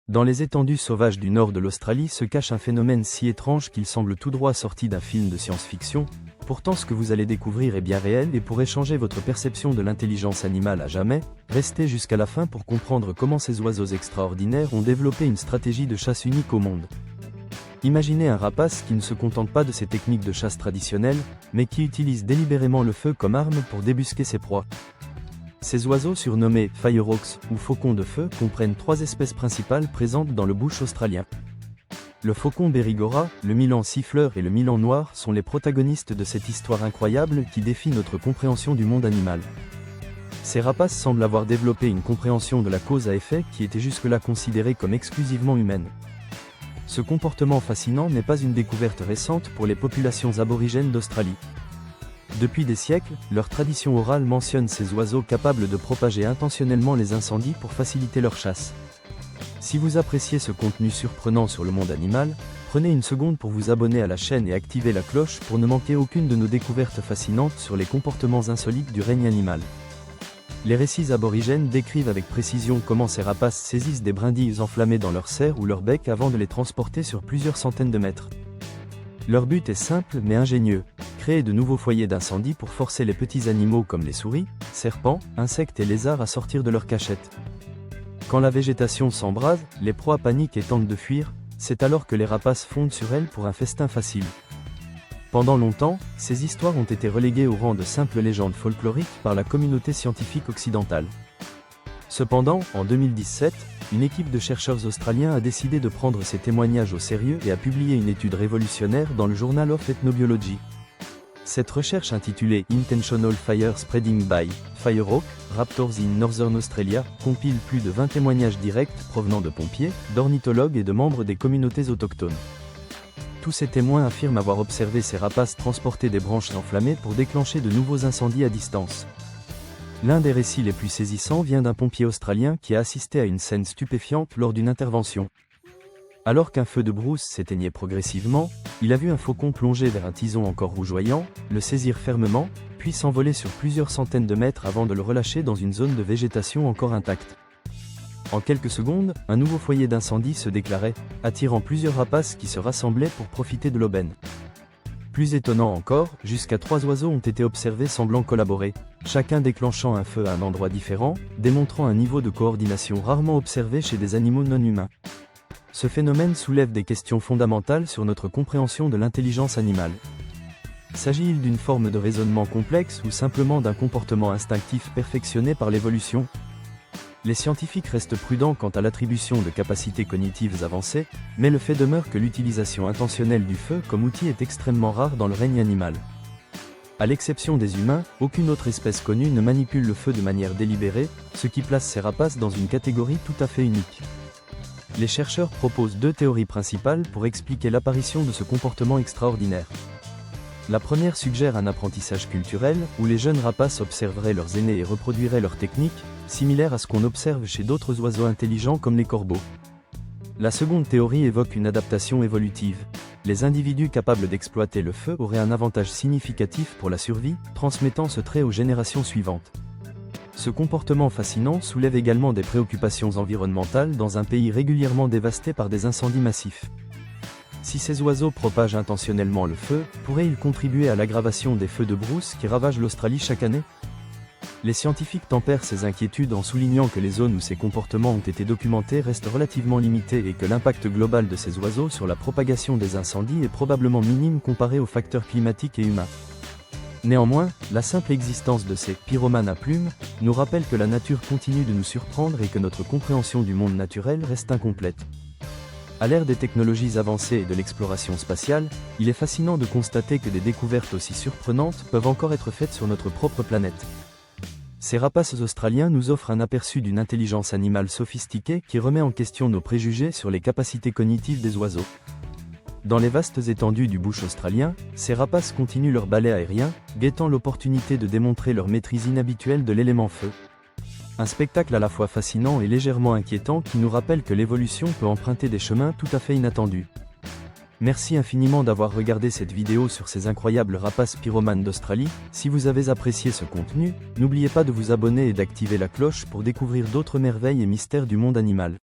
Dans les étendues sauvages du nord de l'Australie se cache un phénomène si étrange qu'il semble tout droit sorti d'un film de science-fiction. Pourtant ce que vous allez découvrir est bien réel et pourrait changer votre perception de l'intelligence animale à jamais. Restez jusqu'à la fin pour comprendre comment ces oiseaux extraordinaires ont développé une stratégie de chasse unique au monde. Imaginez un rapace qui ne se contente pas de ses techniques de chasse traditionnelles, mais qui utilise délibérément le feu comme arme pour débusquer ses proies. Ces oiseaux surnommés firehawks ou faucons de feu comprennent trois espèces principales présentes dans le bush australien. Le faucon Berigora, le milan siffleur et le milan noir sont les protagonistes de cette histoire incroyable qui défie notre compréhension du monde animal. Ces rapaces semblent avoir développé une compréhension de la cause à effet qui était jusque-là considérée comme exclusivement humaine. Ce comportement fascinant n'est pas une découverte récente pour les populations aborigènes d'Australie. Depuis des siècles, leur tradition orale mentionne ces oiseaux capables de propager intentionnellement les incendies pour faciliter leur chasse. Si vous appréciez ce contenu surprenant sur le monde animal, prenez une seconde pour vous abonner à la chaîne et activer la cloche pour ne manquer aucune de nos découvertes fascinantes sur les comportements insolites du règne animal. Les récits aborigènes décrivent avec précision comment ces rapaces saisissent des brindilles enflammées dans leur serre ou leur bec avant de les transporter sur plusieurs centaines de mètres. Leur but est simple mais ingénieux, créer de nouveaux foyers d'incendie pour forcer les petits animaux comme les souris, serpents, insectes et lézards à sortir de leur cachette. Quand la végétation s'embrase, les proies paniquent et tentent de fuir, c'est alors que les rapaces fondent sur elles pour un festin facile. Pendant longtemps, ces histoires ont été reléguées au rang de simples légendes folkloriques par la communauté scientifique occidentale. Cependant, en 2017, une équipe de chercheurs australiens a décidé de prendre ces témoignages au sérieux et a publié une étude révolutionnaire dans le Journal of Ethnobiology. Cette recherche intitulée Intentional Fire Spreading by Firehawk Raptors in Northern Australia compile plus de 20 témoignages directs provenant de pompiers, d'ornithologues et de membres des communautés autochtones. Tous ces témoins affirment avoir observé ces rapaces transporter des branches enflammées pour déclencher de nouveaux incendies à distance. L'un des récits les plus saisissants vient d'un pompier australien qui a assisté à une scène stupéfiante lors d'une intervention. Alors qu'un feu de brousse s'éteignait progressivement, il a vu un faucon plonger vers un tison encore rougeoyant, le saisir fermement, puis s'envoler sur plusieurs centaines de mètres avant de le relâcher dans une zone de végétation encore intacte. En quelques secondes, un nouveau foyer d'incendie se déclarait, attirant plusieurs rapaces qui se rassemblaient pour profiter de l'aubaine. Plus étonnant encore, jusqu'à 3 oiseaux ont été observés semblant collaborer, chacun déclenchant un feu à un endroit différent, démontrant un niveau de coordination rarement observé chez des animaux non humains. Ce phénomène soulève des questions fondamentales sur notre compréhension de l'intelligence animale. S'agit-il d'une forme de raisonnement complexe ou simplement d'un comportement instinctif perfectionné par l'évolution ? Les scientifiques restent prudents quant à l'attribution de capacités cognitives avancées, mais le fait demeure que l'utilisation intentionnelle du feu comme outil est extrêmement rare dans le règne animal. À l'exception des humains, aucune autre espèce connue ne manipule le feu de manière délibérée, ce qui place ces rapaces dans une catégorie tout à fait unique. Les chercheurs proposent 2 théories principales pour expliquer l'apparition de ce comportement extraordinaire. La première suggère un apprentissage culturel, où les jeunes rapaces observeraient leurs aînés et reproduiraient leurs techniques, similaires à ce qu'on observe chez d'autres oiseaux intelligents comme les corbeaux. La seconde théorie évoque une adaptation évolutive. Les individus capables d'exploiter le feu auraient un avantage significatif pour la survie, transmettant ce trait aux générations suivantes. Ce comportement fascinant soulève également des préoccupations environnementales dans un pays régulièrement dévasté par des incendies massifs. Si ces oiseaux propagent intentionnellement le feu, pourraient-ils contribuer à l'aggravation des feux de brousse qui ravagent l'Australie chaque année ? Les scientifiques tempèrent ces inquiétudes en soulignant que les zones où ces comportements ont été documentés restent relativement limités et que l'impact global de ces oiseaux sur la propagation des incendies est probablement minime comparé aux facteurs climatiques et humains. Néanmoins, la simple existence de ces pyromanes à plumes nous rappelle que la nature continue de nous surprendre et que notre compréhension du monde naturel reste incomplète. À l'ère des technologies avancées et de l'exploration spatiale, il est fascinant de constater que des découvertes aussi surprenantes peuvent encore être faites sur notre propre planète. Ces rapaces australiens nous offrent un aperçu d'une intelligence animale sophistiquée qui remet en question nos préjugés sur les capacités cognitives des oiseaux. Dans les vastes étendues du bush australien, ces rapaces continuent leur balai aérien, guettant l'opportunité de démontrer leur maîtrise inhabituelle de l'élément feu. Un spectacle à la fois fascinant et légèrement inquiétant qui nous rappelle que l'évolution peut emprunter des chemins tout à fait inattendus. Merci infiniment d'avoir regardé cette vidéo sur ces incroyables rapaces pyromanes d'Australie. Si vous avez apprécié ce contenu, n'oubliez pas de vous abonner et d'activer la cloche pour découvrir d'autres merveilles et mystères du monde animal.